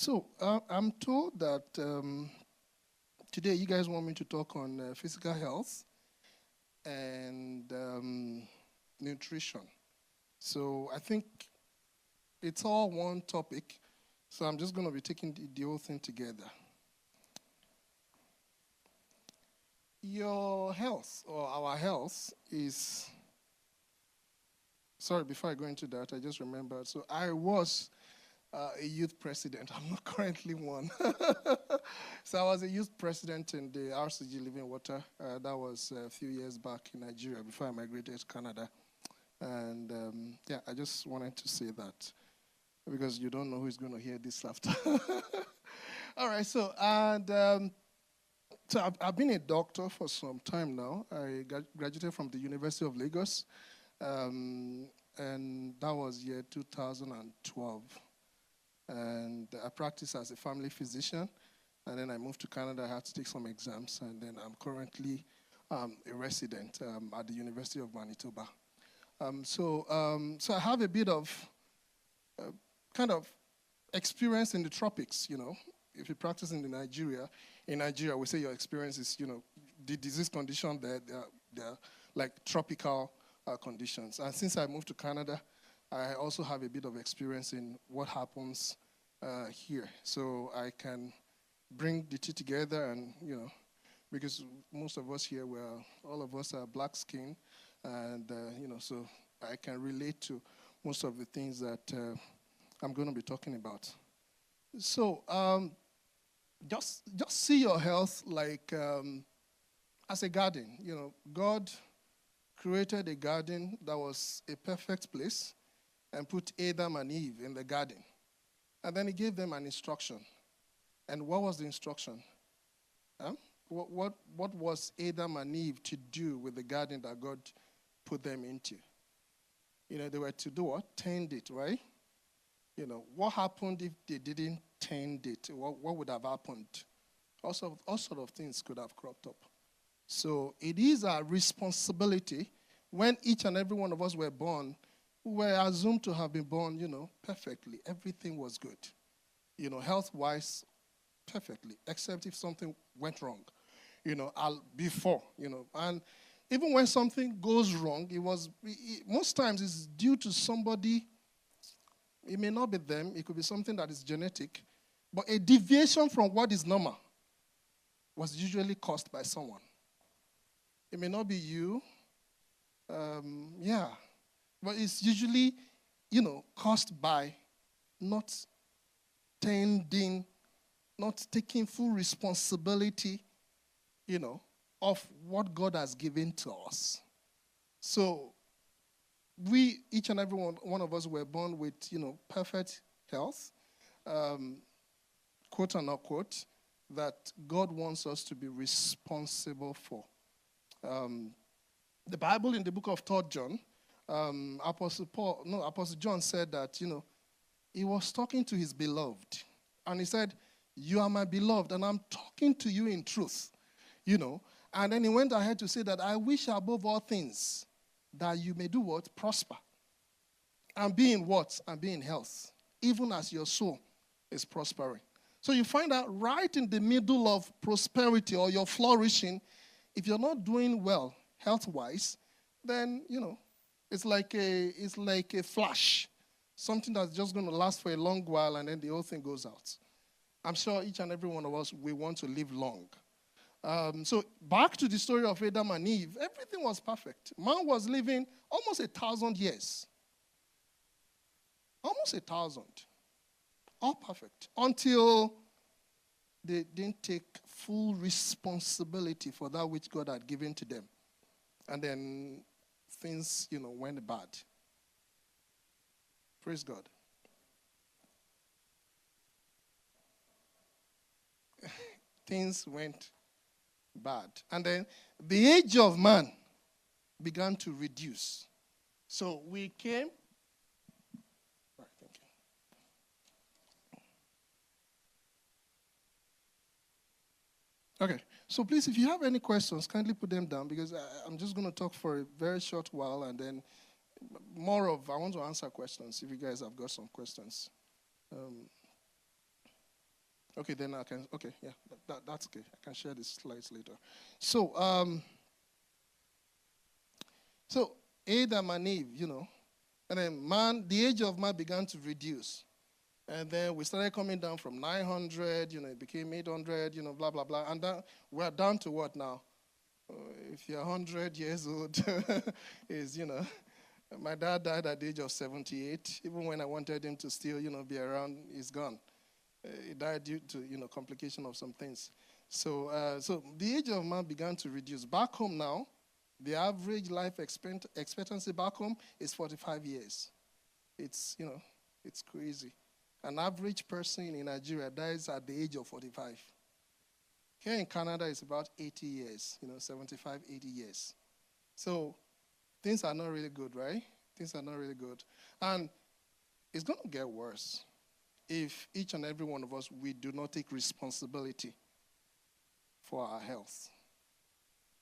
So I'm told that today you guys want me to talk on physical health and nutrition. So I think it's all one topic. So I'm just going to be taking the whole thing together. Your health or our health is... Sorry, before I go into that, I just remembered. So I was a youth president. I'm not currently one. So I was a youth president in the RCG Living Water. That was a few years back in Nigeria before I migrated to Canada. And I just wanted to say that because you don't know who's going to hear this after. All right, so I've been a doctor for some time now. I graduated from the University of Lagos, and that was year 2012. And I practiced as a family physician, and then I moved to Canada. I had to take some exams, and then I'm currently a resident at the University of Manitoba. So I have a bit of kind of experience in the tropics, you know. If you practice in Nigeria, we say your experience is, you know, the disease condition there, they're like tropical conditions. And since I moved to Canada, I also have a bit of experience in what happens here. So I can bring the two together and, you know, because most of us here, all of us are black skin, and, you know, so I can relate to most of the things that I'm going to be talking about. So just see your health like as a garden. You know, God created a garden that was a perfect place and put Adam and Eve in the garden. And then he gave them an instruction. And what was the instruction? What was Adam and Eve to do with the garden that God put them into? You know, they were to do what? Tend it, right? You know, what happened if they didn't tend it? What would have happened? All sort of things could have cropped up. So it is our responsibility. When each and every one of us were born, we were assumed to have been born, you know, perfectly. Everything was good. You know, health-wise, perfectly, except if something went wrong, you know, before, you know. And even when something goes wrong, most times it's due to somebody. It may not be them. It could be something that is genetic. But a deviation from what is normal was usually caused by someone. It may not be you. But it's usually, you know, caused by not tending, not taking full responsibility, you know, of what God has given to us. So each and every one of us were born with, you know, perfect health, quote and unquote, that God wants us to be responsible for. The Bible in the book of 3 John, Apostle John said that, you know, he was talking to his beloved. And he said, "You are my beloved, and I'm talking to you in truth." You know, and then he went ahead to say that, "I wish above all things that you may do what? Prosper. And be in what? And be in health, even as your soul is prospering." So you find out right in the middle of prosperity or your flourishing, if you're not doing well health-wise, then, you know, it's like a flash, something that's just going to last for a long while, and then the whole thing goes out. I'm sure each and every one of us, we want to live long. So back to the story of Adam and Eve, everything was perfect. Man was living almost 1,000 years. Almost 1,000. All perfect. Until they didn't take full responsibility for that which God had given to them. And then things, you know, went bad. Praise God. Things went bad. And then the age of man began to reduce. So we came. Right, thank you. Okay, so please, if you have any questions, kindly put them down, because I'm just going to talk for a very short while, and then I want to answer questions if you guys have got some questions. Okay, then I can, okay, yeah, that's okay. I can share these slides later. So, so Adam and Eve, and then the age of man began to reduce. And then we started coming down from 900, it became 800, blah, blah, blah. And then we're down to what now? If you're 100 years old, is, my dad died at the age of 78. Even when I wanted him to still, be around, he's gone. He died due to, complication of some things. So the age of man began to reduce. Back home now, the average life expectancy back home is 45 years. It's, it's crazy. An average person in Nigeria dies at the age of 45. Here in Canada, it's about 80 years, 75, 80 years. So things are not really good, right? Things are not really good. And it's going to get worse if each and every one of us, we do not take responsibility for our health.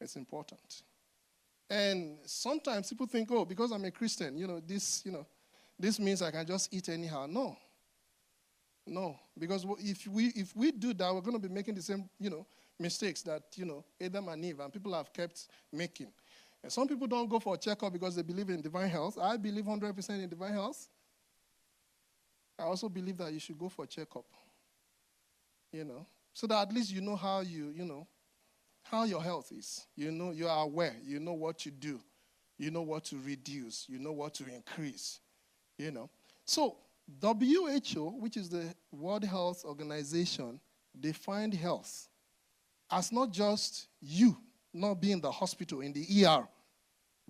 It's important. And sometimes people think, oh, because I'm a Christian, this means I can just eat anyhow. No, because if we do that, we're going to be making the same, mistakes that, Adam and Eve and people have kept making. And some people don't go for a checkup because they believe in divine health. I believe 100% in divine health. I also believe that you should go for a checkup, so that at least you know how how your health is. You are aware. You know what to do. You know what to reduce. You know what to increase, So WHO, which is the World Health Organization, defined health as not just you not being in the hospital in the ER,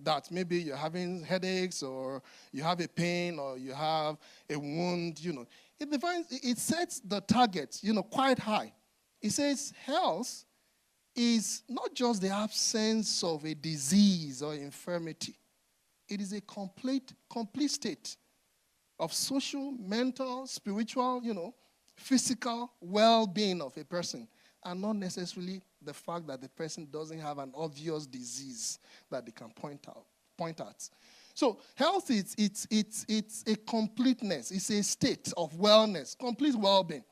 that maybe you're having headaches or you have a pain or you have a wound, It sets the target, quite high. It says health is not just the absence of a disease or infirmity. It is a complete state of social, mental, spiritual, physical well-being of a person, and not necessarily the fact that the person doesn't have an obvious disease that they can point at. So health it's a completeness. It's a state of wellness, complete well-being.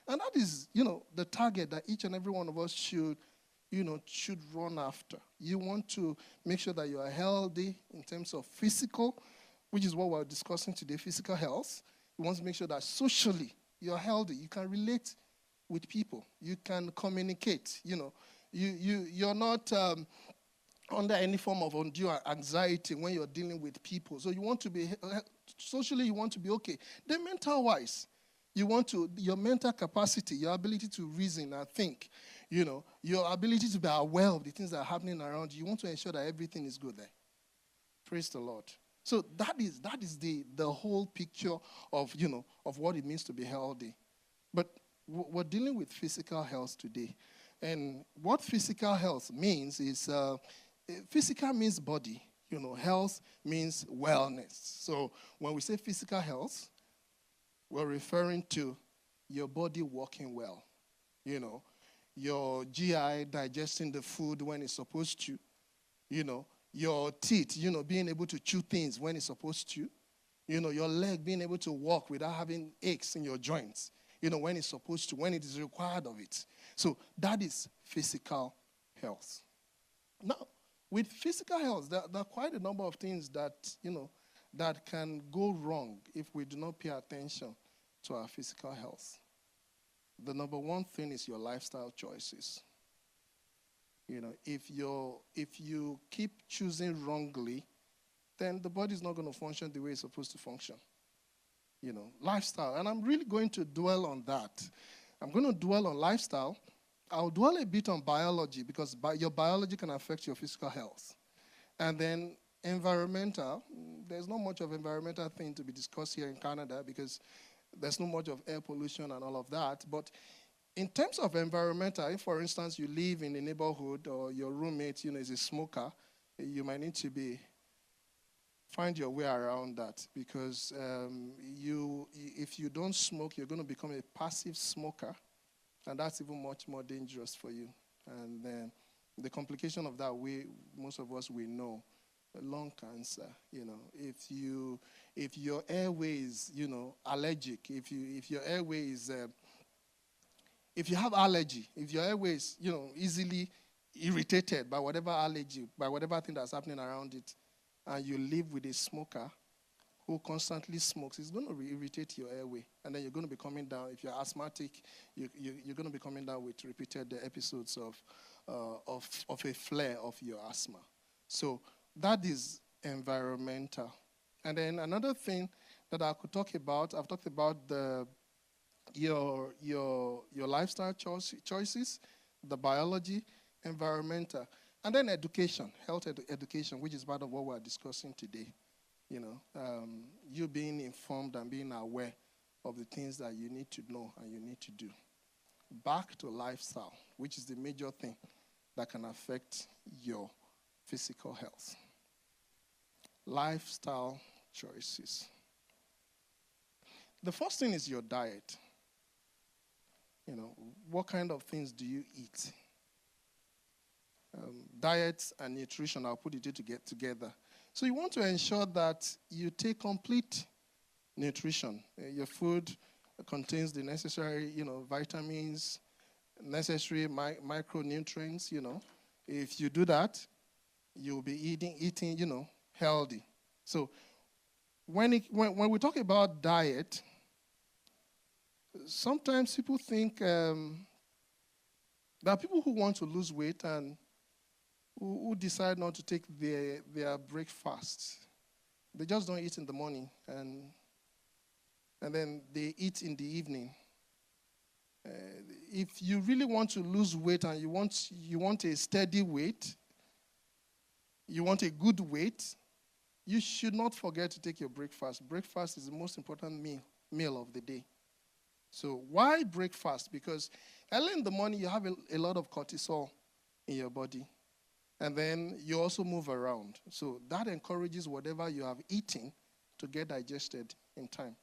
And that is, the target that each and every one of us should run after. You want to make sure that you are healthy in terms of physical, which is what we're discussing today, physical health. You want to make sure that socially you're healthy. You can relate with people. You can communicate. You're not under any form of undue anxiety when you're dealing with people. So you want to be, socially you want to be okay. Then mental-wise, your mental capacity, your ability to reason and think, your ability to be aware of the things that are happening around you. You want to ensure that everything is good there. Praise the Lord. So that is the whole picture of, of what it means to be healthy. But we're dealing with physical health today. And what physical health means is, physical means body. Health means wellness. So when we say physical health, we're referring to your body working well. Your GI digesting the food when it's supposed to. Your teeth, being able to chew things when it's supposed to. Your leg being able to walk without having aches in your joints. When it's supposed to, when it is required of it. So that is physical health. Now, with physical health, there are quite a number of things that, that can go wrong if we do not pay attention to our physical health. The number one thing is your lifestyle choices. If you keep choosing wrongly, then the body is not going to function the way it's supposed to function. Lifestyle. And I'm really going to dwell on that. I'm going to dwell on lifestyle. I'll dwell a bit on biology because your biology can affect your physical health. And then environmental. There's not much of environmental thing to be discussed here in Canada because there's not much of air pollution and all of that. But in terms of environmental, if, for instance, you live in a neighborhood or your roommate, is a smoker, you might need to find your way around that because if you don't smoke, you're going to become a passive smoker, and that's even much more dangerous for you. And then the complication of that, most of us, we know, lung cancer. If your airway is, allergic, if your airway is If you have allergy, if your airway is, easily irritated by whatever allergy, by whatever thing that's happening around it, and you live with a smoker who constantly smokes, it's going to irritate your airway. And then you're going to be coming down. If you're asthmatic, you're going to be coming down with repeated episodes of a flare of your asthma. So that is environmental. And then another thing that I could talk about, I've talked about your lifestyle choices, the biology, environmental, and then education, health education, which is part of what we're discussing today. You being informed and being aware of the things that you need to know and you need to do. Back to lifestyle, which is the major thing that can affect your physical health. Lifestyle choices. The first thing is your diet. What kind of things do you eat? Diet and nutrition, I'll put it together. So you want to ensure that you take complete nutrition. Your food contains the necessary, vitamins, necessary micronutrients, If you do that, you'll be eating, healthy. So when we talk about diet, sometimes people think there are people who want to lose weight and who decide not to take their breakfast. They just don't eat in the morning, and then they eat in the evening. If you really want to lose weight and you want a steady weight, you want a good weight, you should not forget to take your breakfast. Breakfast is the most important meal of the day. So why breakfast? Because early in the morning you have a lot of cortisol in your body. And then you also move around. So that encourages whatever you have eaten to get digested in time.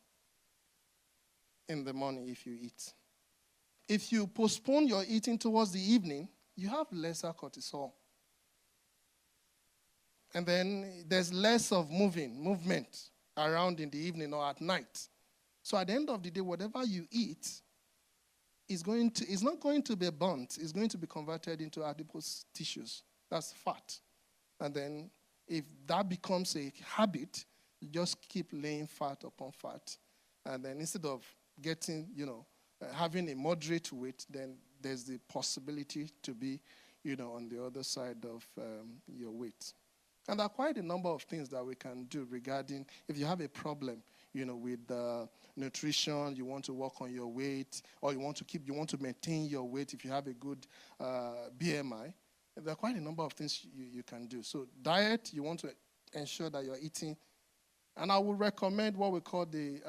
In the morning if you eat. If you postpone your eating towards the evening, you have lesser cortisol. And then there's less of movement around in the evening or at night. So at the end of the day, whatever you eat is not going to be burnt. It's going to be converted into adipose tissues. That's fat. And then if that becomes a habit, you just keep laying fat upon fat. And then instead of getting, having a moderate weight, then there's the possibility to be, on the other side of your weight. And there are quite a number of things that we can do regarding if you have a problem, with nutrition, you want to work on your weight, or you want to maintain your weight if you have a good BMI. There are quite a number of things you can do. So diet, you want to ensure that you're eating. And I would recommend what we call the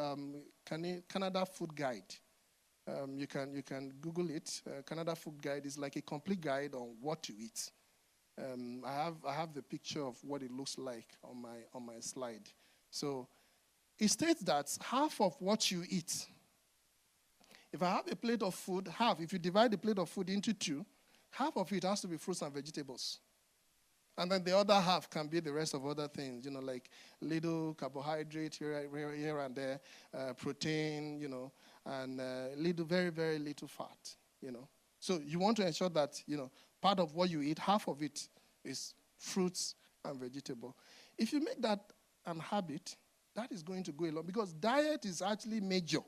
Canada Food Guide. You can Google it. Canada Food Guide is like a complete guide on what to eat. I have the picture of what it looks like on my slide. So it states that half of what you eat, if I have a plate of food, if you divide the plate of food into two, half of it has to be fruits and vegetables. And then the other half can be the rest of other things, like little carbohydrate here and there, protein, and little, very, very little fat, So you want to ensure that, part of what you eat, half of it is fruits and vegetable. If you make that an habit, that is going to go a lot, because diet is actually major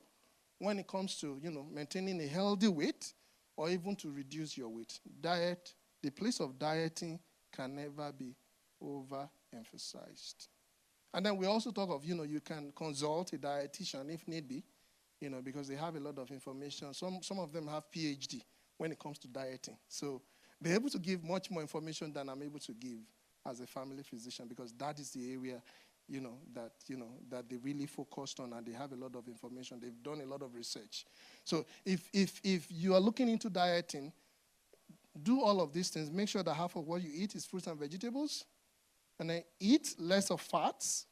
when it comes to, maintaining a healthy weight or even to reduce your weight. Diet, the place of dieting can never be overemphasized. And then we also talk of, you can consult a dietitian if need be, because they have a lot of information. Some of them have PhD when it comes to dieting. So they're able to give much more information than I'm able to give as a family physician, because that is the area, that they really focused on, and they have a lot of information. They've done a lot of research. So if you are looking into dieting, do all of these things. Make sure that half of what you eat is fruits and vegetables, and then eat less of fats.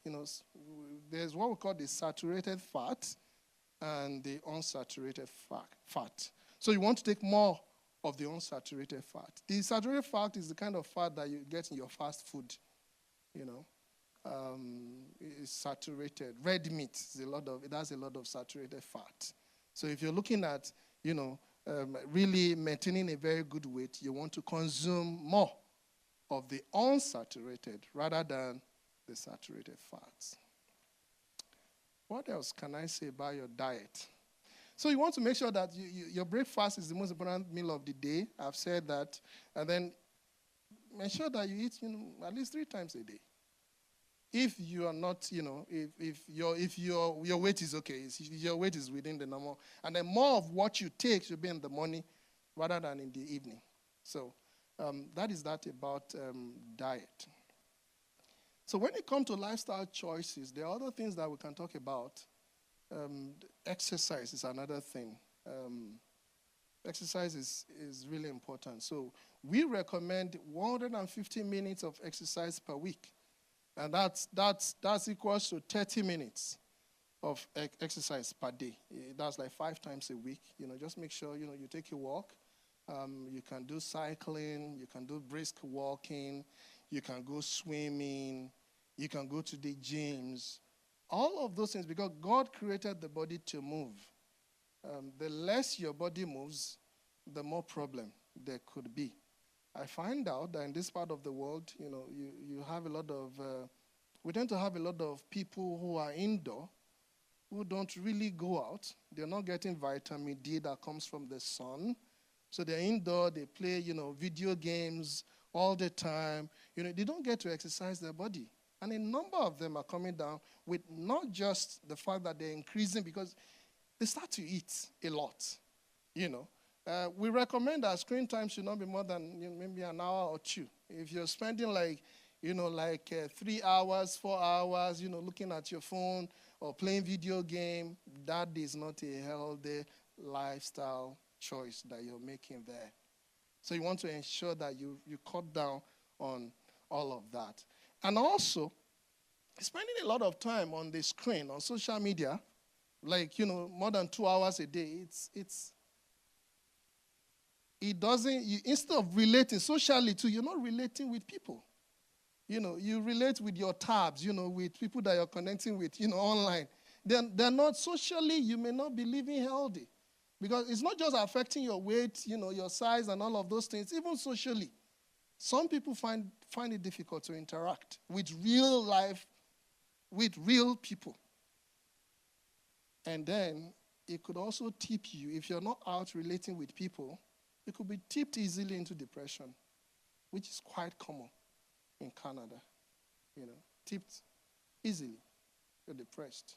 There's what we call the saturated fat and the unsaturated fat. So you want to take more of the unsaturated fat. The saturated fat is the kind of fat that you get in your fast food. It's saturated. Red meat, it has a lot of saturated fat. So if you're looking at, really maintaining a very good weight, you want to consume more of the unsaturated rather than the saturated fats. What else can I say about your diet? So you want to make sure that your breakfast is the most important meal of the day. I've said that. And then make sure that you eat at least 3 times a day. If you are not, if your weight is okay, if your weight is within the normal, and then more of what you take should be in the morning rather than in the evening. So that is that about diet. So when it comes to lifestyle choices, there are other things that we can talk about. Exercise is another thing. Exercise is really important. So we recommend 150 minutes of exercise per week. And that's equals to 30 minutes of exercise per day. That's like 5 times a week. Just make sure, you take a walk. You can do cycling. You can do brisk walking. You can go swimming. You can go to the gyms. All of those things, because God created the body to move. The less your body moves, the more problem there could be. I find out that in this part of the world, you have a lot of, we tend to have a lot of people who are indoor, who don't really go out. They're not getting vitamin D that comes from the sun. So they're indoor, they play, video games all the time. They don't get to exercise their body. And a number of them are coming down with not just the fact that they're increasing, because they start to eat a lot, We recommend that screen time should not be more than maybe an hour or 2. If you're spending 3 hours, 4 hours, looking at your phone or playing video game, that is not a healthy lifestyle choice that you're making there. So you want to ensure that you cut down on all of that. And also, spending a lot of time on the screen, on social media, more than 2 hours a day, it doesn't, instead of relating socially too, you're not relating with people. You relate with your tabs, with people that you're connecting with, online. They're not socially, you may not be living healthy. Because it's not just affecting your weight, your size and all of those things, even socially. Some people find it difficult to interact with real life, with real people. And then it could also tip you, if you're not out relating with people, it could be tipped easily into depression, which is quite common in Canada. Tipped easily. You're depressed.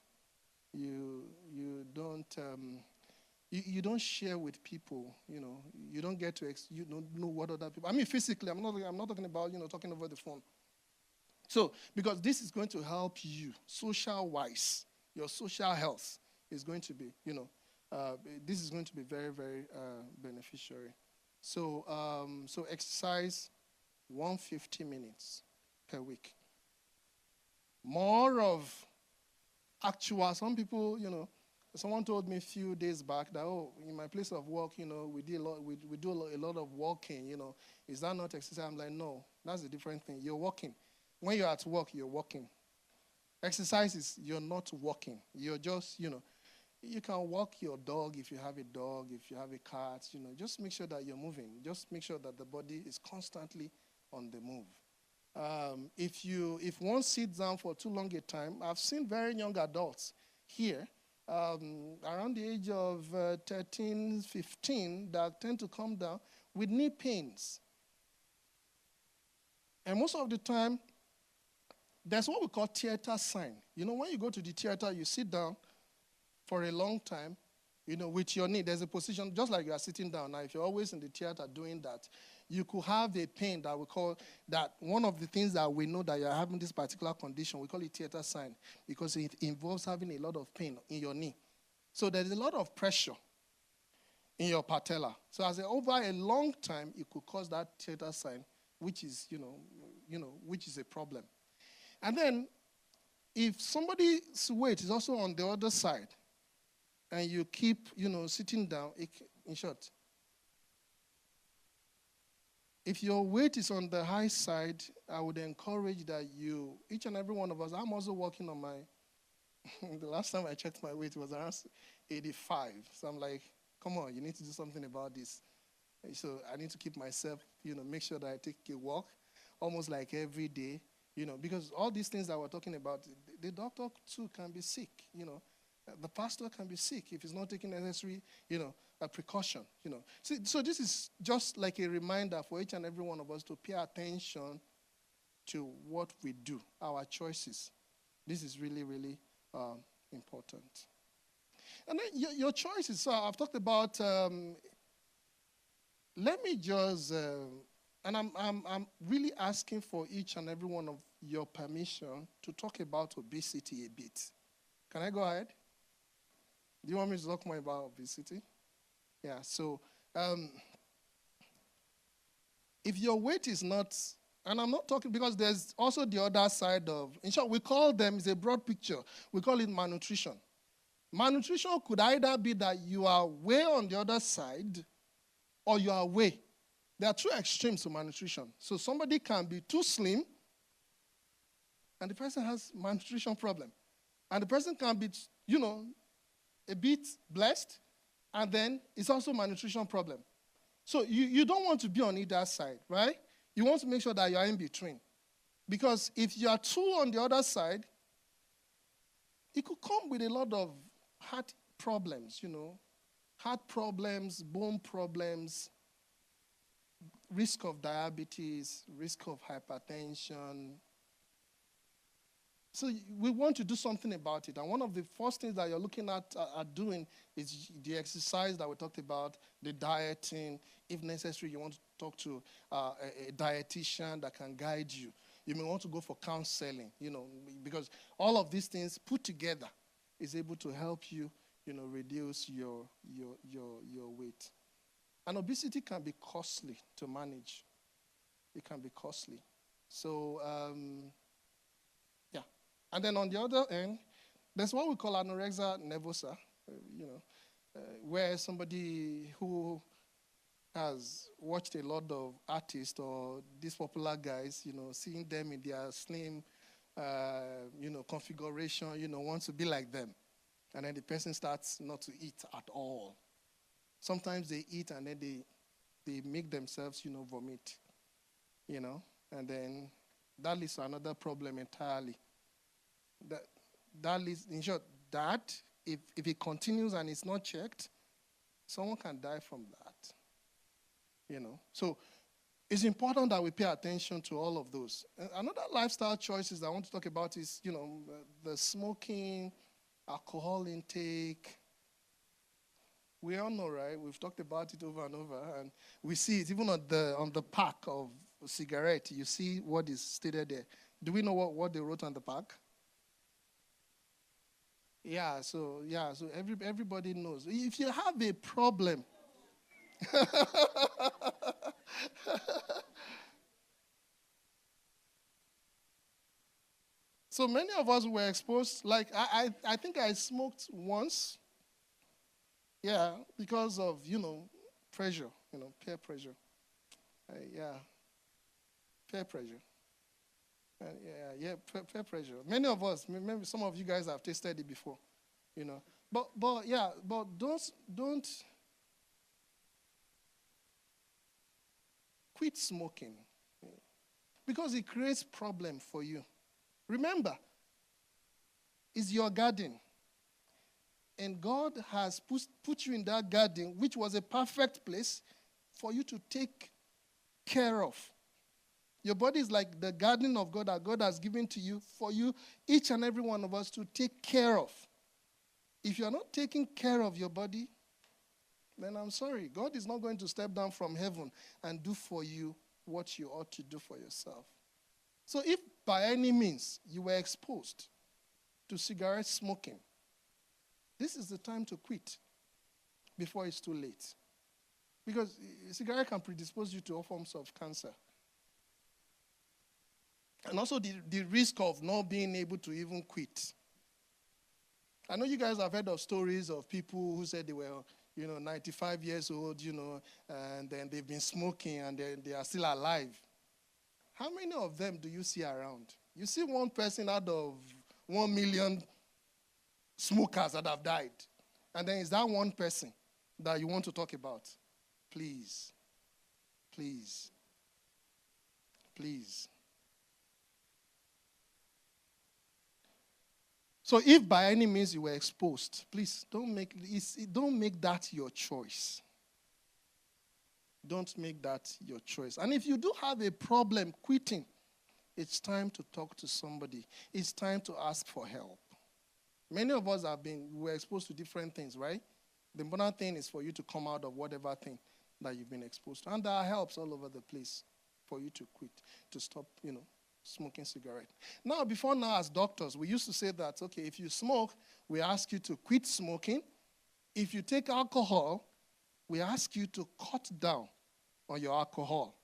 You don't share with people. You don't get to you don't know what other people. I mean, physically. I'm not talking about talking over the phone. So because this is going to help you social-wise, your social health is going to be this is going to be very, very beneficiary. So exercise 150 minutes per week. More of actual, some people, someone told me a few days back that, in my place of work, we do a lot of walking, Is that not exercise? I'm like, no, that's a different thing. You're walking. When you're at work, you're walking. Exercise is you're not walking. You're just, you can walk your dog if you have a dog, if you have a cat, just make sure that you're moving. Just make sure that the body is constantly on the move. If one sits down for too long a time, I've seen very young adults here, around the age of 13, 15, that tend to come down with knee pains. And most of the time, there's what we call theater sign. When you go to the theater, you sit down for a long time, with your knee. There's a position, just like you are sitting down. Now, if you're always in the theater doing that, you could have a pain that we call that one of the things that we know that you're having this particular condition, we call it theater sign, because it involves having a lot of pain in your knee. So there's a lot of pressure in your patella. So over a long time, it could cause that theater sign, which is, which is a problem. And then, if somebody's weight is also on the other side, and you keep, sitting down, in short, if your weight is on the high side, I would encourage that each and every one of us, I'm also working on the last time I checked my weight, it was around 85. So I'm like, come on, you need to do something about this. So I need to keep myself, make sure that I take a walk almost like every day, because all these things that we're talking about, the doctor too can be sick, The pastor can be sick if he's not taking necessary, a precaution, So this is just like a reminder for each and every one of us to pay attention to what we do, our choices. This is really, really important. And then your choices. So I've talked about. Let me just, and I'm really asking for each and every one of your permission to talk about obesity a bit. Can I go ahead? Do you want me to talk more about obesity? Yeah. So, if your weight is not. And I'm not talking because there's also the other side of, in short, we call them, it's a broad picture. We call it malnutrition. Malnutrition could either be that you are way on the other side or you are way. There are two extremes to malnutrition. So somebody can be too slim and the person has malnutrition problem. And the person can be, a bit blessed and then it's also malnutrition problem. So you don't want to be on either side, right? You want to make sure that you are in between. Because if you are too on the other side, it could come with a lot of heart problems, Heart problems, bone problems, risk of diabetes, risk of hypertension. So we want to do something about it. And one of the first things that you're looking at doing is the exercise that we talked about, the dieting. If necessary, you want to talk to a dietitian that can guide you. You may want to go for counseling, because all of these things put together is able to help you, reduce your weight. And obesity can be costly to manage. It can be costly. So, yeah. And then on the other end, there's what we call anorexia nervosa, where somebody who has watched a lot of artists or these popular guys, seeing them in their slim, configuration, wants to be like them. And then the person starts not to eat at all. Sometimes they eat and then they make themselves, vomit, and then that leads to another problem entirely. That leads, in short, that if it continues and it's not checked, someone can die from that. So it's important that we pay attention to all of those. Another lifestyle choices I want to talk about is, the smoking, alcohol intake. We all know, right? We've talked about it over and over, and we see it even on the pack of cigarette. You see what is stated there. Do we know what they wrote on the pack? Yeah. So everybody knows. If you have a problem. So many of us were exposed, like I think I smoked once. Yeah, because of, pressure, peer pressure. Peer pressure. Peer pressure. Many of us, maybe some of you guys have tasted it before, But don't quit smoking because it creates problem for you. Remember, it's your garden. And God has put you in that garden, which was a perfect place for you to take care of. Your body is like the garden of God that God has given to you for you, each and every one of us, to take care of. If you're not taking care of your body, then I'm sorry. God is not going to step down from heaven and do for you what you ought to do for yourself. So if by any means you were exposed to cigarette smoking, this is the time to quit before it's too late. Because cigarette can predispose you to all forms of cancer. And also the risk of not being able to even quit. I know you guys have heard of stories of people who said they were, 95 years old, and then they've been smoking and they are still alive. How many of them do you see around? You see one person out of 1 million smokers that have died. And then it's that one person that you want to talk about, please, please, please. So if by any means you were exposed, please don't make that your choice. Don't make that your choice. And if you do have a problem quitting, it's time to talk to somebody. It's time to ask for help. Many of us were exposed to different things, right? The important thing is for you to come out of whatever thing that you've been exposed to. And there are helps all over the place for you to quit, to stop, smoking cigarette. Before now, as doctors, we used to say that, okay, if you smoke, we ask you to quit smoking. If you take alcohol, we ask you to cut down on your alcohol.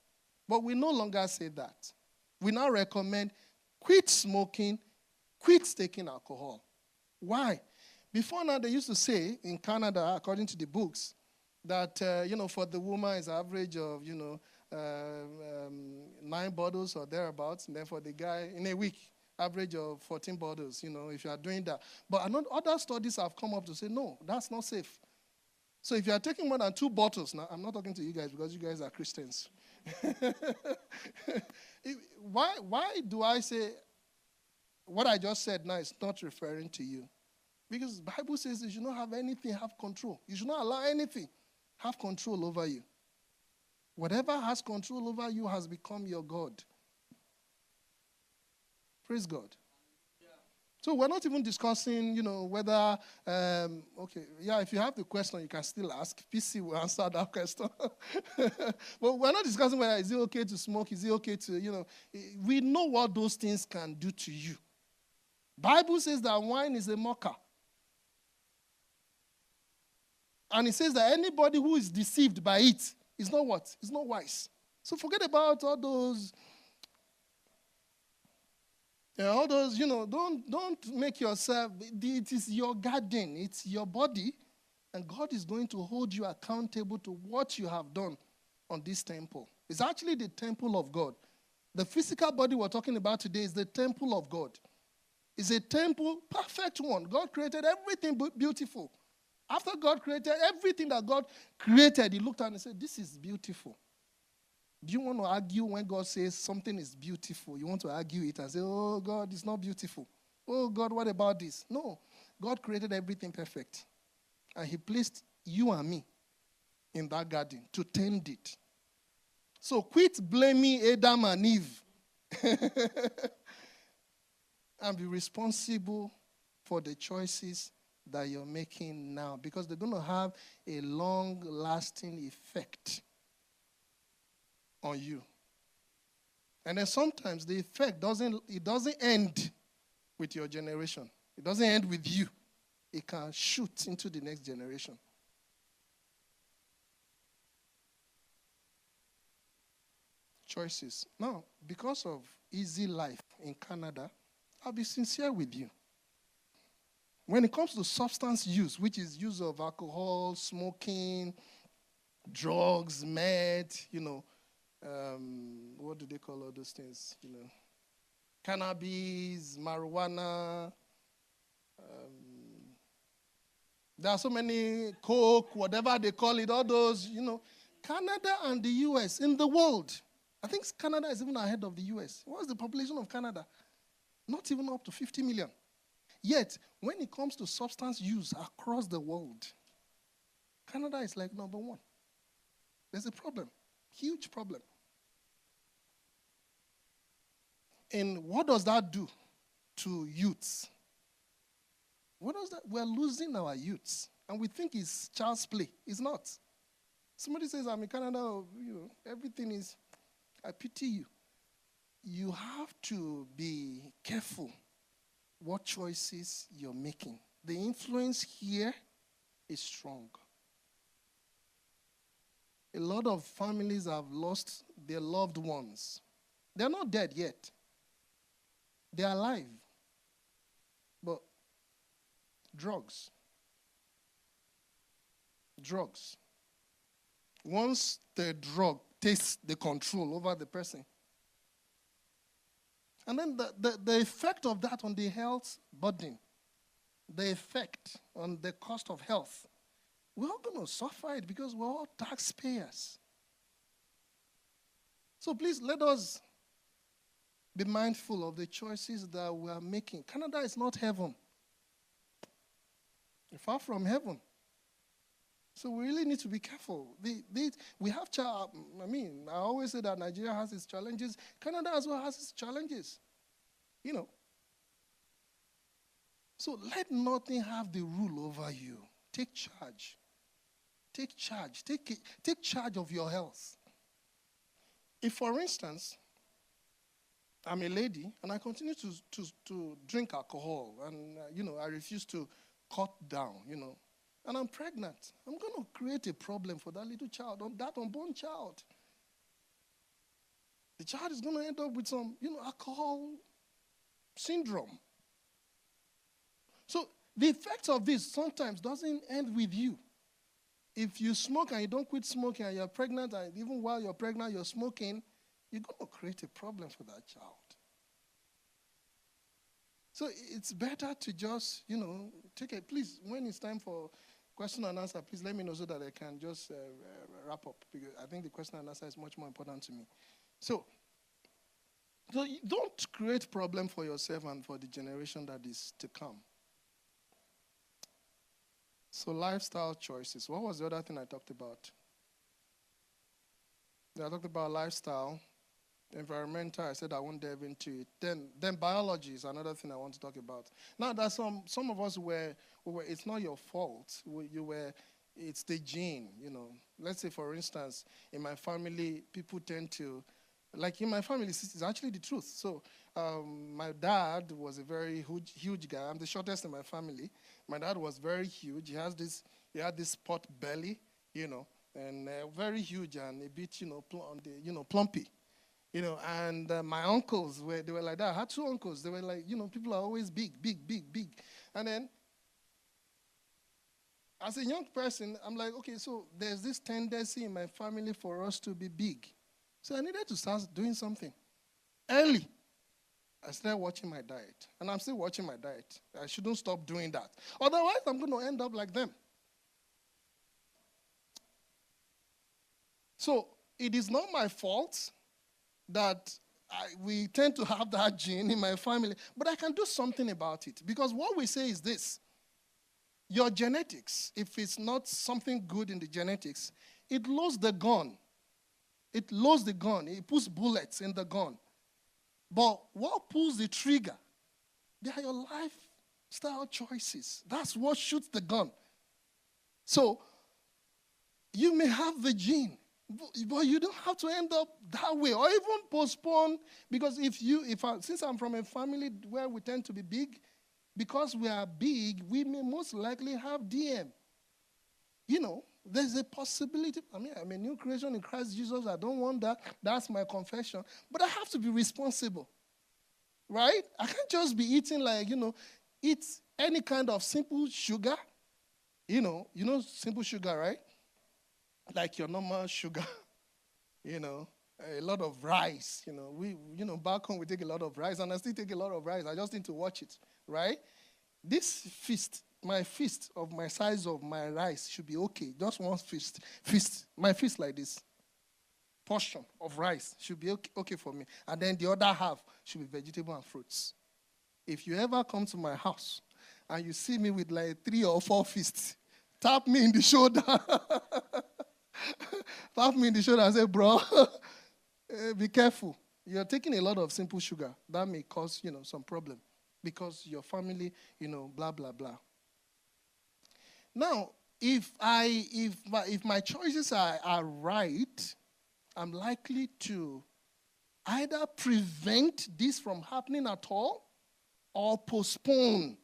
But we no longer say that. We now recommend quit smoking, quit taking alcohol. Why? Before now, they used to say in Canada, according to the books, that, for the woman, it's an average of, 9 bottles or thereabouts. And then for the guy, in a week, average of 14 bottles, if you are doing that. But other studies have come up to say, no, that's not safe. So if you are taking more than 2 bottles, now I'm not talking to you guys because you guys are Christians. Why do I say what I just said now is not referring to you? Because the Bible says you should not have anything have control. You should not allow anything have control over you. Whatever has control over you has become your God. Praise God. So we're not even discussing, whether, if you have the question, you can still ask. PC will answer that question. But we're not discussing whether is it okay to smoke, is it okay to, we know what those things can do to you. Bible says that wine is a mocker. And it says that anybody who is deceived by it is not what? Is not wise. So forget about all those... don't make yourself, it is your garden, it's your body, and God is going to hold you accountable to what you have done on this temple. It's actually the temple of God. The physical body we're talking about today is the temple of God. It's a temple, perfect one. God created everything beautiful. After God created everything that God created, he looked at it and said, this is beautiful. Do you want to argue when God says something is beautiful? You want to argue it and say, oh, God, it's not beautiful. Oh, God, what about this? No. God created everything perfect. And he placed you and me in that garden to tend it. So quit blaming Adam and Eve. And be responsible for the choices that you're making now. Because they're going to have a long-lasting effect on you. And then sometimes the effect doesn't end with your generation. It doesn't end with you. It can shoot into the next generation. Choices. Now, because of easy life in Canada, I'll be sincere with you. When it comes to substance use, which is use of alcohol, smoking, drugs, meth, what do they call all those things? Cannabis, marijuana. There are so many coke, whatever they call it, all those, Canada and the U.S. in the world. I think Canada is even ahead of the U.S. What's the population of Canada? Not even up to 50 million. Yet, when it comes to substance use across the world, Canada is like number 1. There's a problem, huge problem. And what does that do to youths? What does that? We're losing our youths. And we think it's child's play. It's not. Somebody says, I'm in Canada, everything is, I pity you. You have to be careful what choices you're making. The influence here is strong. A lot of families have lost their loved ones. They're not dead yet. They're alive. But drugs. Once the drug takes the control over the person, and then the effect of that on the health burden, the effect on the cost of health we're all going to suffer it because we're all taxpayers. So please let us be mindful of the choices that we are making. Canada is not heaven. We're far from heaven. So we really need to be careful. We have, I always say that Nigeria has its challenges. Canada as well has its challenges. So let nothing have the rule over you. Take charge. Take charge. Take charge of your health. If, for instance, I'm a lady and I continue to drink alcohol and, I refuse to cut down, and I'm pregnant, I'm going to create a problem for that little child, that unborn child. The child is going to end up with some, alcohol syndrome. So the effect of this sometimes doesn't end with you. If you smoke and you don't quit smoking and you're pregnant, and even while you're pregnant, you're smoking, you're going to create a problem for that child. So it's better to just, please, when it's time for question and answer, please let me know so that I can just wrap up, because I think the question and answer is much more important to me. So don't create problem for yourself and for the generation that is to come. So lifestyle choices. What was the other thing I talked about? I talked about lifestyle, environmental. I said I won't delve into it. Then biology is another thing I want to talk about. Now, there's some of us were it's not your fault. It's the gene, Let's say, for instance, in my family, people tend to, like in my family, it's actually the truth. So my dad was a very huge guy. I'm the shortest in my family. My dad was very huge. He had this pot belly, and very huge and a bit, plumpy. And my uncles, they were like that. I had two uncles. They were like, people are always big. And then, as a young person, I'm like, okay, so there's this tendency in my family for us to be big. So I needed to start doing something. Early, I started watching my diet. And I'm still watching my diet. I shouldn't stop doing that. Otherwise, I'm going to end up like them. So it is not my fault that we tend to have that gene in my family, but I can do something about it. Because what we say is this: your genetics, if it's not something good in the genetics, it loads the gun. It loads the gun. It puts bullets in the gun. But what pulls the trigger? They are your lifestyle choices. That's what shoots the gun. So you may have the gene, but you don't have to end up that way, or even postpone. Because since I'm from a family where we tend to be big, because we are big, we may most likely have DM. There's a possibility. I'm a new creation in Christ Jesus. I don't want that. That's my confession. But I have to be responsible, right? I can't just be eating eat any kind of simple sugar. Simple sugar, right? Like your normal sugar, a lot of rice, back home we take a lot of rice, and I still take a lot of rice. I just need to watch it, right? This feast, my feast of my size of my rice should be okay. Just one feast, my feast like this, portion of rice should be okay for me. And then the other half should be vegetable and fruits. If you ever come to my house and you see me with like 3 or 4 feasts, tap me in the shoulder. Tap me in the shoulder and say, bro, be careful. You're taking a lot of simple sugar. That may cause, some problem because your family, blah, blah, blah. Now, if my choices are right, I'm likely to either prevent this from happening at all or postpone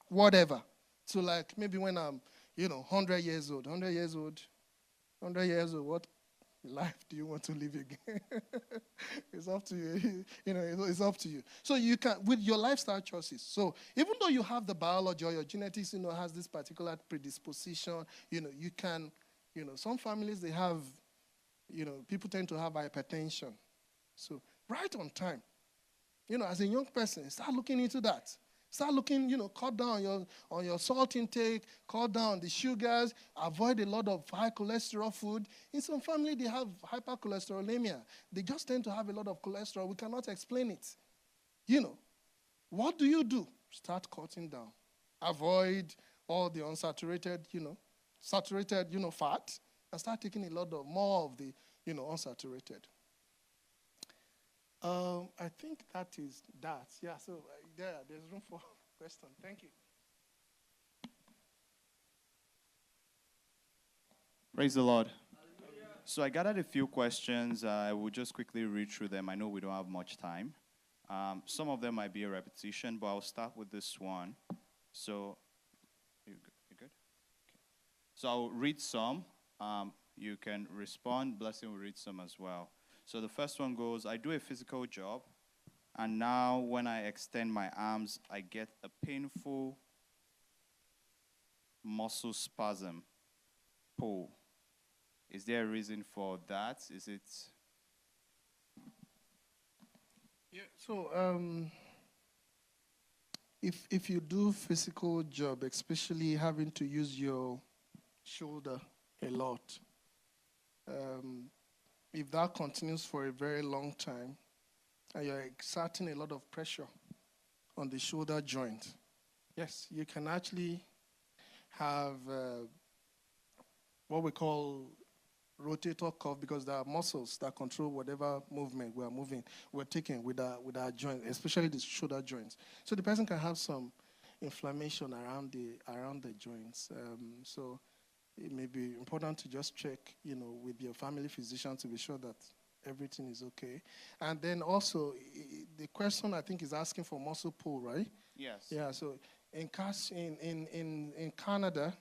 whatever. So like maybe when I'm, 100 years old, what life do you want to live again? It's up to you. It's up to you. So you can, with your lifestyle choices. So even though you have the biology or your genetics, has this particular predisposition, you can, some families, they have, people tend to have hypertension. So right on time, as a young person, start looking into that. Start looking, cut down on your salt intake, cut down the sugars, avoid a lot of high cholesterol food. In some family, they have hypercholesterolemia. They just tend to have a lot of cholesterol. We cannot explain it. What do? Start cutting down. Avoid all the unsaturated, saturated, fat, and start taking a lot of more of the, unsaturated. I think that is that. Yeah, so there's room for question. Thank you. Praise the Lord. So I gathered a few questions. I will just quickly read through them. I know we don't have much time. Some of them might be a repetition, but I'll start with this one. So, you good? Okay. So I'll read some. You can respond. Blessing will read some as well. So the first one goes, I do a physical job, and now when I extend my arms, I get a painful muscle spasm, pull. Is there a reason for that? Is it? Yeah, so if you do physical job, especially having to use your shoulder a lot, if that continues for a very long time, and you're exerting a lot of pressure on the shoulder joint, yes, you can actually have what we call rotator cuff, because there are muscles that control whatever movement we're taking with our joint, especially the shoulder joints. So the person can have some inflammation around the joints. So it may be important to just check, with your family physician to be sure that everything is okay. And then also, the question I think is asking for muscle pull, right? Yes. Yeah. So in Canada,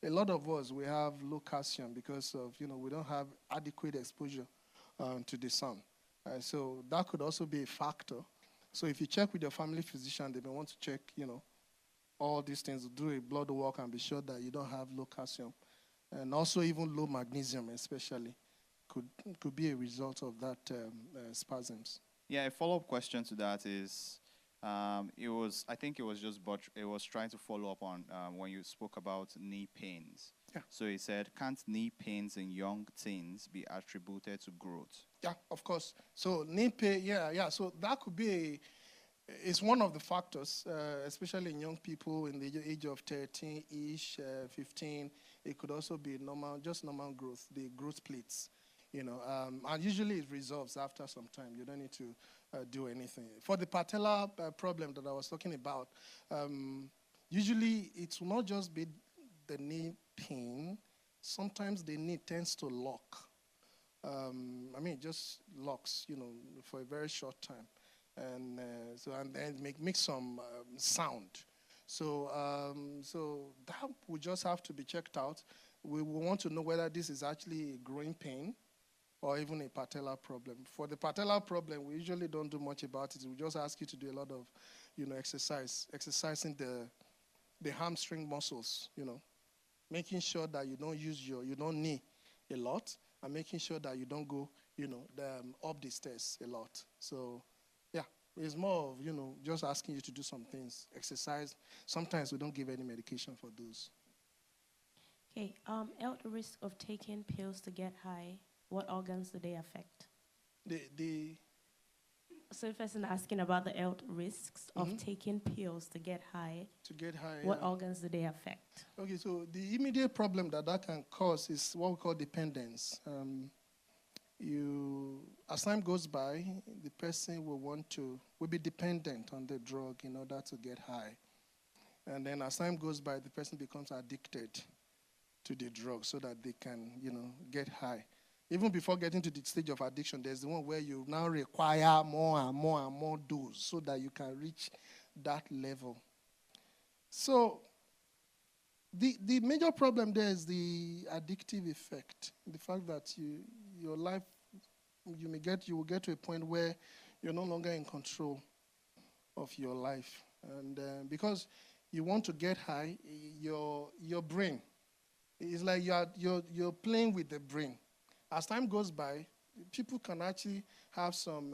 a lot of us, we have low calcium because of, we don't have adequate exposure to the sun. So that could also be a factor. So if you check with your family physician, they may want to check, all these things, do a blood work and be sure that you don't have low calcium. And also even low magnesium especially could be a result of that spasms. Yeah, a follow-up question to that is, I think it was trying to follow up on when you spoke about knee pains. Yeah. So he said, can't knee pains in young teens be attributed to growth? Yeah, of course. So knee pain, yeah. So that could be it's one of the factors, especially in young people in the age of 13-ish, 15. It could also be normal growth, the growth plates, and usually it resolves after some time. You don't need to do anything. For the patellar problem that I was talking about, usually it will not just be the knee pain. Sometimes the knee tends to lock. It just locks, for a very short time. And then make some sound. So that would just have to be checked out. We will want to know whether this is actually a growing pain or even a patellar problem. For the patellar problem, we usually don't do much about it. We just ask you to do a lot of, exercising the hamstring muscles, making sure that you don't knee a lot, and making sure that you don't go, up the stairs a lot. So, yeah, it's more of, just asking you to do some things, exercise. Sometimes we don't give any medication for those. Okay, health risk of taking pills to get high. What organs do they affect? So the person asking about the health risks of taking pills to get high. What organs do they affect? Okay, so the immediate problem that can cause is what we call dependence. As time goes by, the person will be dependent on the drug in order to get high. And then as time goes by, the person becomes addicted to the drug so that they can, get high. Even before getting to the stage of addiction, there's the one where you now require more and more and more dose so that you can reach that level. So the major problem there is the addictive effect. The fact that your life, you will get to a point where you're no longer in control of your life. And because you want to get high, your brain, it's like you're playing with the brain. As time goes by, people can actually have some,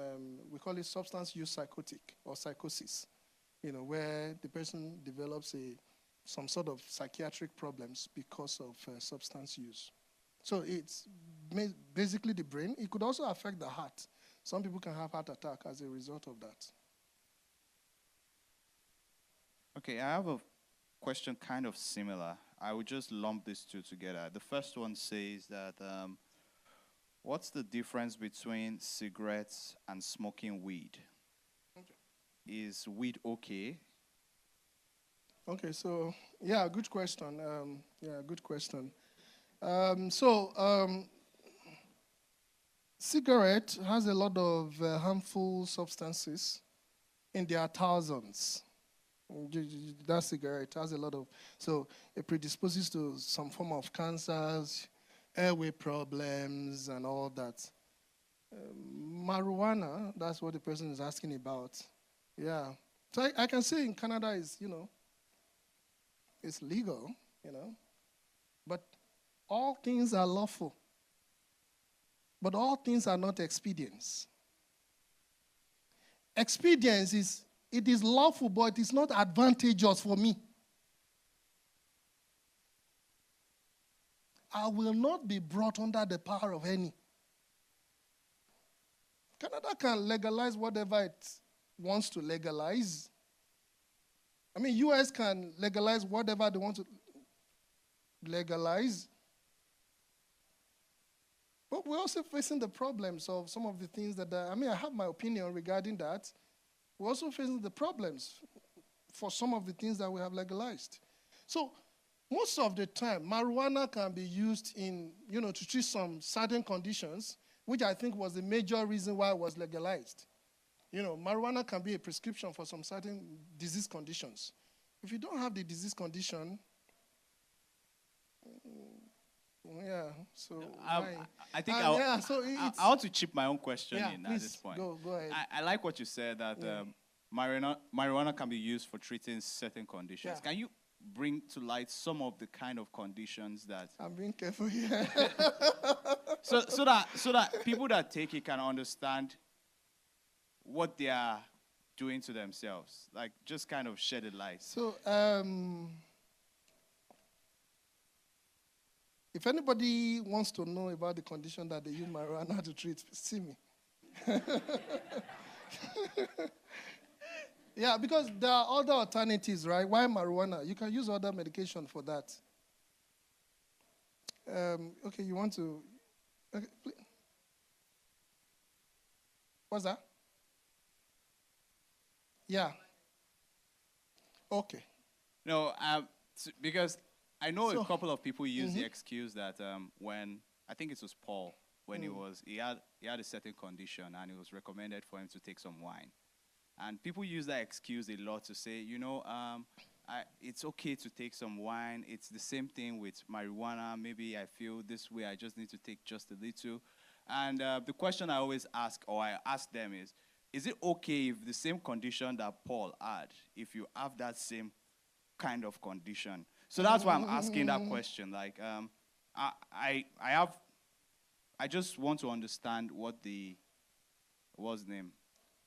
we call it substance use psychotic or psychosis. where the person develops some sort of psychiatric problems because of substance use. So it's basically the brain. It could also affect the heart. Some people can have heart attack as a result of that. Okay, I have a question kind of similar. I would just lump these two together. The first one says that what's the difference between cigarettes and smoking weed? Okay. Is weed okay? Okay, so, good question. Good question. Cigarette has a lot of harmful substances in their thousands. That cigarette has a lot of, so it predisposes to some form of cancers, airway problems, and all that. Marijuana, that's what the person is asking about. Yeah. So I can say in Canada is, it's legal, but all things are lawful. But all things are not expedience. Expedience is, it is lawful, but it is not advantageous for me. I will not be brought under the power of any. Canada can legalize whatever it wants to legalize. I mean, US can legalize whatever they want to legalize. But we're also facing the problems of some of the things that, I have my opinion regarding that. We're also facing the problems for some of the things that we have legalized. So most of the time, marijuana can be used in, to treat some certain conditions, which I think was the major reason why it was legalized. Marijuana can be a prescription for some certain disease conditions. If you don't have the disease condition, so I think I want to chip my own question in at this point. Go ahead. I like what you said that marijuana can be used for treating certain conditions. Yeah. Can you bring to light some of the kind of conditions that? I'm being careful here. so that people that take it can understand what they are doing to themselves. Like, just kind of shed a light. So, if anybody wants to know about the condition that they use marijuana to treat, see me. Yeah, because there are other alternatives, right? Why marijuana? You can use other medication for that. Okay, you want to... Okay, please. What's that? Yeah. Okay. No, because I know a couple of people use the excuse that when, I think it was Paul, when he had a certain condition and it was recommended for him to take some wine. And people use that excuse a lot to say, it's okay to take some wine. It's the same thing with marijuana. Maybe I feel this way. I just need to take just a little. And the question I always ask, or I ask them is it okay if the same condition that Paul had, if you have that same kind of condition? So that's why I'm asking that question. Like, I just want to understand what's the name?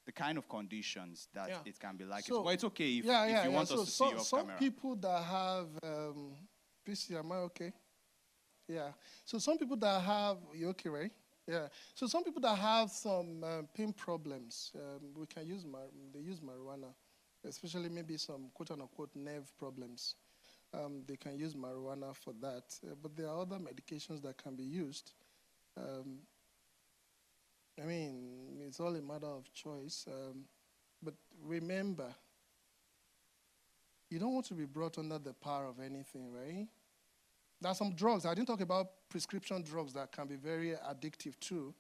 The kind of conditions that it can be like. Well, it's okay if you want us to see your some camera. Some people that have, PC, am I okay? Yeah. So some people that have, you okay, right? Yeah. So some people that have some pain problems, we can use, they use marijuana, especially maybe some quote-unquote nerve problems. They can use marijuana for that. But there are other medications that can be used. It's all a matter of choice. But remember, you don't want to be brought under the power of anything, right? There are some drugs. I didn't talk about prescription drugs that can be very addictive too.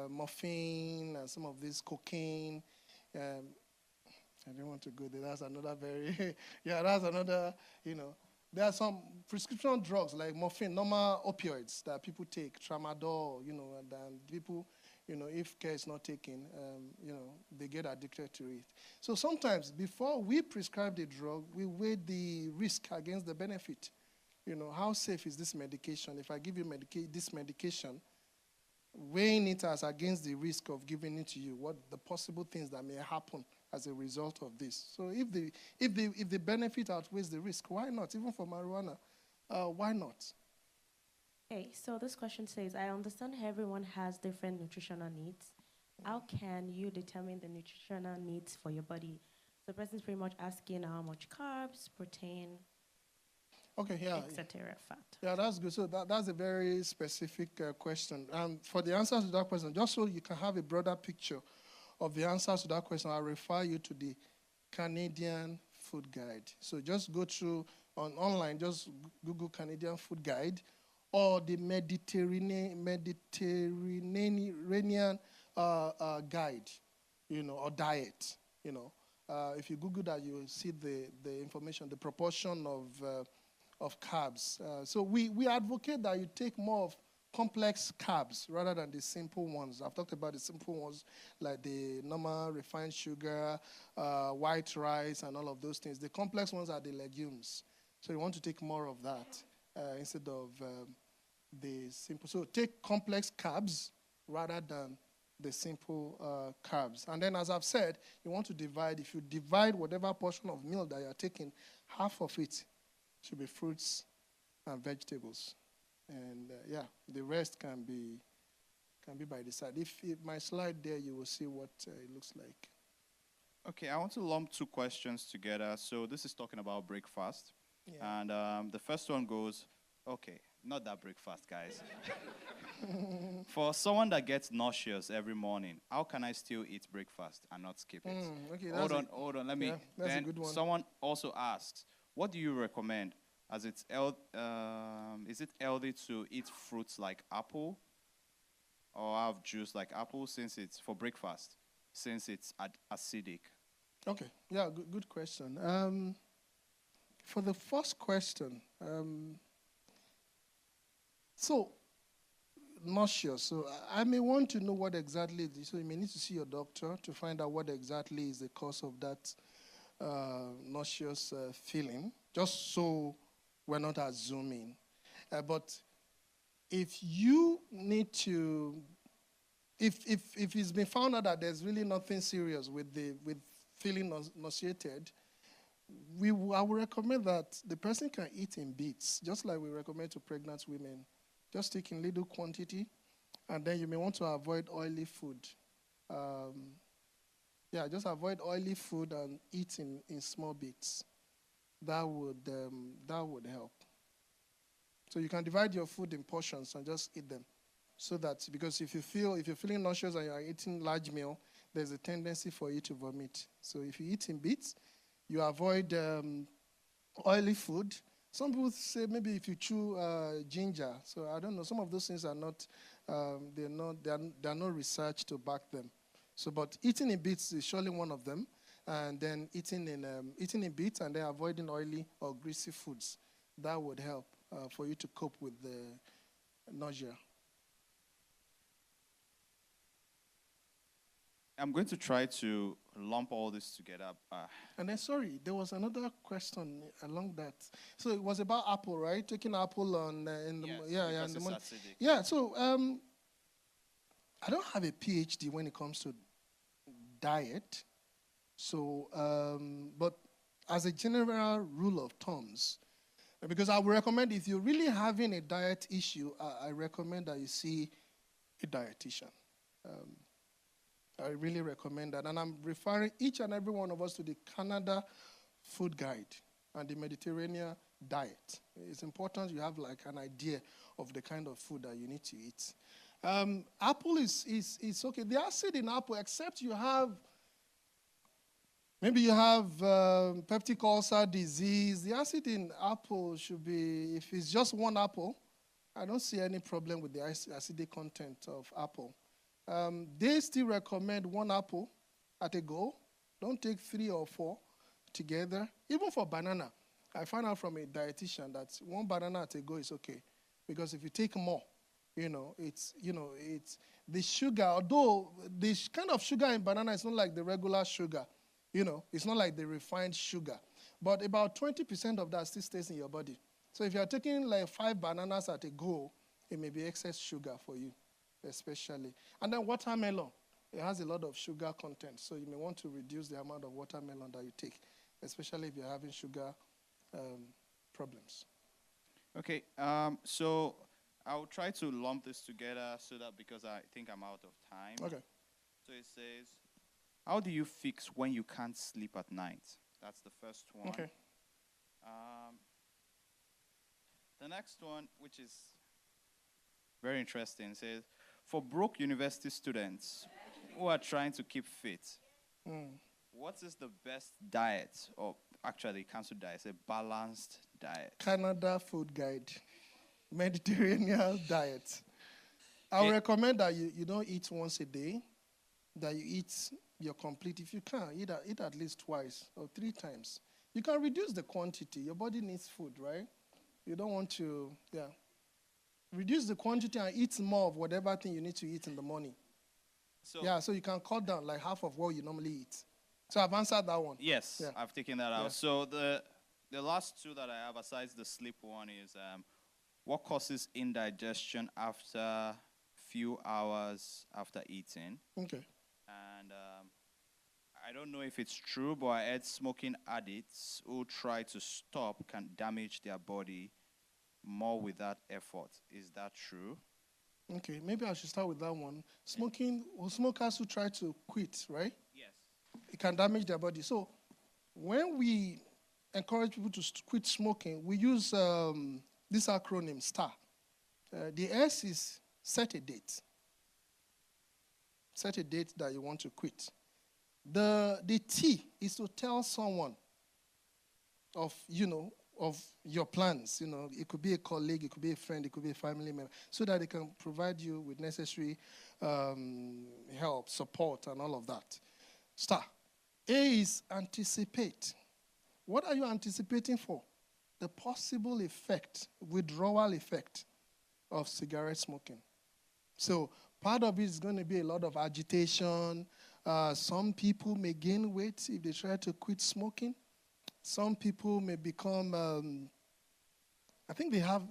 Morphine and some of this cocaine. I don't want to go there. That's another that's another, There are some prescription drugs like morphine, normal opioids that people take, tramadol, and people, if care is not taken, they get addicted to it. So sometimes before we prescribe the drug, we weigh the risk against the benefit. How safe is this medication? If I give you this medication, weighing it as against the risk of giving it to you, what the possible things that may happen as a result of this. So if the benefit outweighs the risk, why not? Even for marijuana, why not? Okay, so this question says, I understand everyone has different nutritional needs. How can you determine the nutritional needs for your body? So the person's pretty much asking how much carbs, protein, okay, yeah, etc. fat. Yeah, that's good. So that's a very specific question. And for the answers to that question, just so you can have a broader picture of the answers to that question, I'll refer you to the Canadian Food Guide. So just go through online, just Google Canadian Food Guide or the Mediterranean guide, or diet, if you Google that, you will see the information, the proportion of carbs. So we advocate that you take more of complex carbs rather than the simple ones. I've talked about the simple ones like the normal refined sugar, white rice, and all of those things. The complex ones are the legumes. So you want to take more of that instead of the simple. So take complex carbs rather than the simple carbs. And then, as I've said, you want to divide. If you divide whatever portion of meal that you're taking, half of it should be fruits and vegetables. And the rest can be by the side. If my slide there, you will see what it looks like. Okay, I want to lump two questions together. So this is talking about breakfast. Yeah. And the first one goes, okay, not that breakfast, guys. For someone that gets nauseous every morning, how can I still eat breakfast and not skip it? Okay, hold on. Let me. That's a good one. Someone also asks, what do you recommend? As is it healthy to eat fruits like apple or have juice like apple since it's for breakfast, since it's acidic? Okay, yeah, good question. For the first question, so nauseous. So I may want to know what exactly it is. So you may need to see your doctor to find out what exactly is the cause of that nauseous feeling, just so we're not assuming. But if you need to, if it's been found out that there's really nothing serious with feeling nauseated, I would recommend that the person can eat in bits, just like we recommend to pregnant women. Just take in little quantity, and then you may want to avoid oily food. Just avoid oily food and eat in small bits. That would help. So you can divide your food in portions and just eat them. So that, because if you're feeling nauseous and you are eating large meal, there's a tendency for you to vomit. So if you eat in bits, you avoid oily food. Some people say maybe if you chew ginger. So I don't know. Some of those things are not. They're not research to back them. So, but eating in bits is surely one of them. And then eating in bits and then avoiding oily or greasy foods, that would help for you to cope with the nausea. I'm going to try to lump all this together. And then, sorry, there was another question along that. So it was about apple, right? Taking apple on in the in the morning. Yeah. So I don't have a PhD when it comes to diet. So, but as a general rule of thumbs, because I would recommend if you're really having a diet issue, I recommend that you see a dietitian. I really recommend that. And I'm referring each and every one of us to the Canada Food Guide and the Mediterranean diet. It's important you have like an idea of the kind of food that you need to eat. Apple is okay. The acid in apple, except maybe you have peptic ulcer disease. The acid in apple should be, if it's just one apple, I don't see any problem with the acidic content of apple. They still recommend one apple at a go. Don't take 3 or 4 together. Even for banana, I found out from a dietitian that one banana at a go is okay. Because if you take more, it's the sugar, although the kind of sugar in banana is not like the regular sugar. It's not like the refined sugar. But about 20% of that still stays in your body. So if you're taking like 5 bananas at a go, it may be excess sugar for you, especially. And then watermelon. It has a lot of sugar content, so you may want to reduce the amount of watermelon that you take, especially if you're having sugar problems. Okay, so I'll try to lump this together so that because I think I'm out of time. Okay. So it says, how do you fix when you can't sleep at night? That's the first one. Okay. The next one, which is very interesting, says, for broke university students who are trying to keep fit, what is the best diet, or actually cancel diet, it's a balanced diet? Canada Food Guide, Mediterranean diet. I would recommend that you don't eat once a day, that you eat your complete, if you can, eat at least twice or 3 times. You can reduce the quantity. Your body needs food, right? You don't want to, reduce the quantity and eat more of whatever thing you need to eat in the morning. So you can cut down like half of what you normally eat. So I've answered that one. Yes, Yeah. I've taken that out. Yeah. So the last 2 that I have, besides the sleep one, is what causes indigestion after few hours after eating? Okay. And I don't know if it's true, but I heard smoking addicts who try to stop can damage their body more without effort. Is that true? Okay, maybe I should start with that one. Smokers who try to quit, right? Yes. It can damage their body. So when we encourage people to quit smoking, we use this acronym, STAR. The S is set a date. Set a date that you want to quit. The T is to tell someone of your plans. It could be a colleague, it could be a friend, it could be a family member, so that they can provide you with necessary help, support, and all of that. Star. A is anticipate. What are you anticipating for? The possible effect, withdrawal effect of cigarette smoking. So part of it is going to be a lot of agitation. Some people may gain weight if they try to quit smoking. Some people may become, I think they have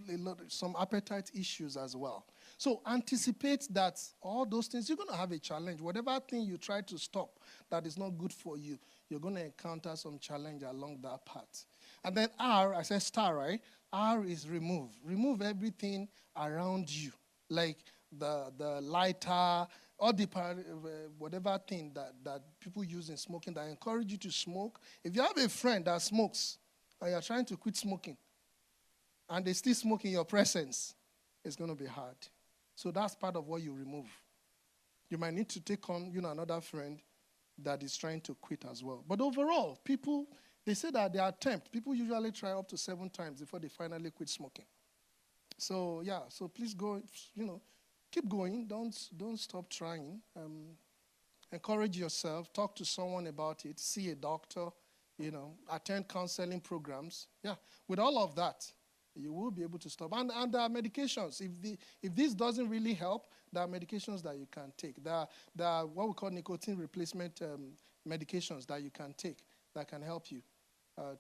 some appetite issues as well. So anticipate that all those things, you're going to have a challenge. Whatever thing you try to stop that is not good for you, you're going to encounter some challenge along that path. And then R, I said star, right? R is remove. Remove everything around you, like the lighter, or the whatever thing that people use in smoking that encourage you to smoke. If you have a friend that smokes and you're trying to quit smoking and they still smoke in your presence, it's going to be hard. So that's part of what you remove. You might need to take on another friend that is trying to quit as well. But overall, they say that they attempt. People usually try up to 7 times before they finally quit smoking. So please go, keep going. Don't stop trying. Encourage yourself. Talk to someone about it. See a doctor. Attend counseling programs. Yeah, with all of that, you will be able to stop. And there are medications. If this doesn't really help, there are medications that you can take. There are what we call nicotine replacement medications that you can take that can help you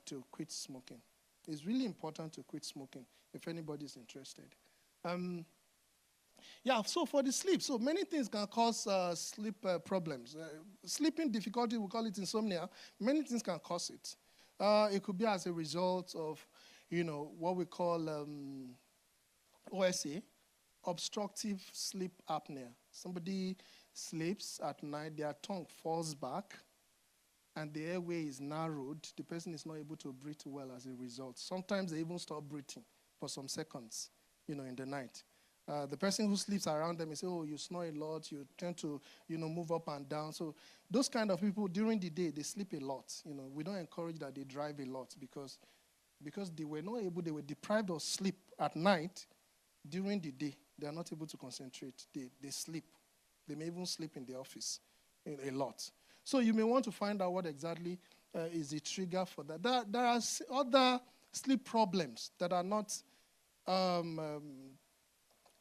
to quit smoking. It's really important to quit smoking if anybody's interested. So for the sleep, so many things can cause sleep problems. Sleeping difficulty, we call it insomnia. Many things can cause it. It could be as a result of, what we call OSA, obstructive sleep apnea. Somebody sleeps at night, their tongue falls back, and the airway is narrowed. The person is not able to breathe well as a result. Sometimes they even stop breathing for some seconds, in the night. The person who sleeps around them, say, oh, you snore a lot, you tend to, move up and down. So those kind of people, during the day, they sleep a lot. We don't encourage that they drive a lot because they were not able, they were deprived of sleep at night. During the day, they are not able to concentrate. They sleep. They may even sleep in the office a lot. So you may want to find out what exactly is the trigger for that. There are other sleep problems that are not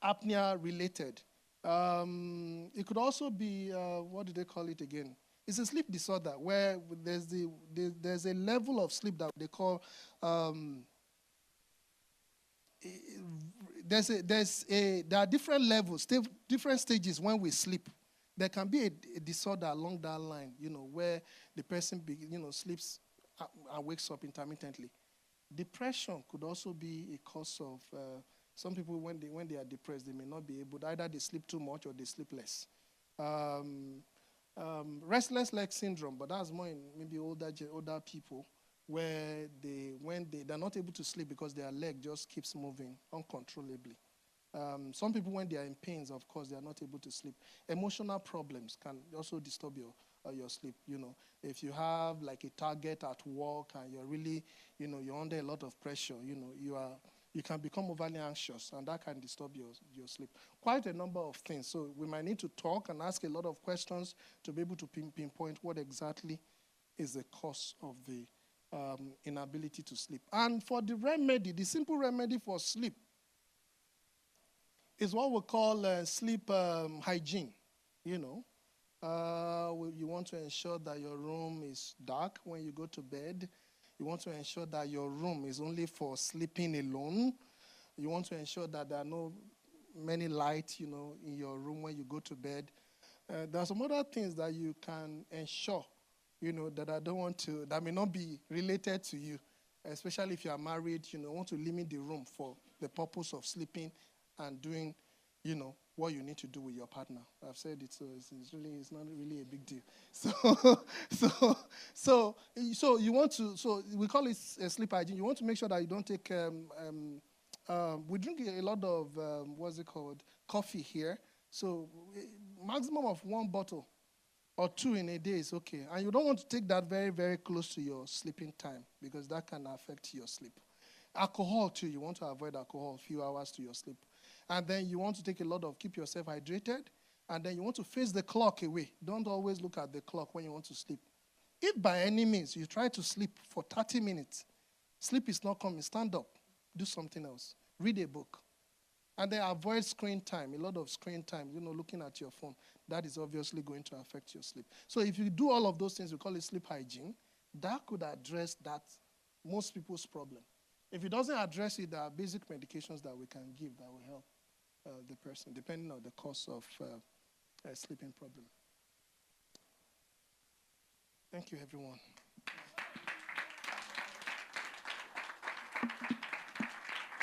apnea related. It could also be, what do they call it again? It's a sleep disorder where there's a level of sleep that they call, there are different levels, different stages when we sleep. There can be a disorder along that line, where the person, sleeps and wakes up intermittently. Depression could also be a cause of some people when they are depressed, they may not be able. Either they sleep too much or they sleep less. Restless leg syndrome, but that's more in maybe older people, where they're not able to sleep because their leg just keeps moving uncontrollably. Some people, when they are in pains, of course, they are not able to sleep. Emotional problems can also disturb your sleep. If you have like a target at work and you're really, you're under a lot of pressure, you can become overly anxious, and that can disturb your sleep. Quite a number of things. So we might need to talk and ask a lot of questions to be able to pinpoint what exactly is the cause of the inability to sleep. And for the remedy, the simple remedy for sleep is what we call sleep hygiene. You want to ensure that your room is dark when you go to bed. You want to ensure that your room is only for sleeping alone. You want to ensure that there are no many lights, in your room when you go to bed. There are some other things that you can ensure, that may not be related to you, especially if you are married, want to limit the room for the purpose of sleeping and doing, what you need to do with your partner. I've said it, so it's not really a big deal. So you want to, so we call it sleep hygiene. You want to make sure that you don't take, we drink a lot of, coffee here. So maximum of 1 bottle or 2 in a day is okay. And you don't want to take that very, very close to your sleeping time, because that can affect your sleep. Alcohol too, you want to avoid alcohol a few hours to your sleep. And then you want to take keep yourself hydrated, and then you want to face the clock away. Don't always look at the clock when you want to sleep. If by any means you try to sleep for 30 minutes, sleep is not coming, stand up, do something else, read a book. And then avoid screen time, a lot of screen time, looking at your phone. That is obviously going to affect your sleep. So if you do all of those things, we call it sleep hygiene, that could address most people's problem. If it doesn't address it, there are basic medications that we can give that will help the person, depending on the cause of a sleeping problem. Thank you, everyone.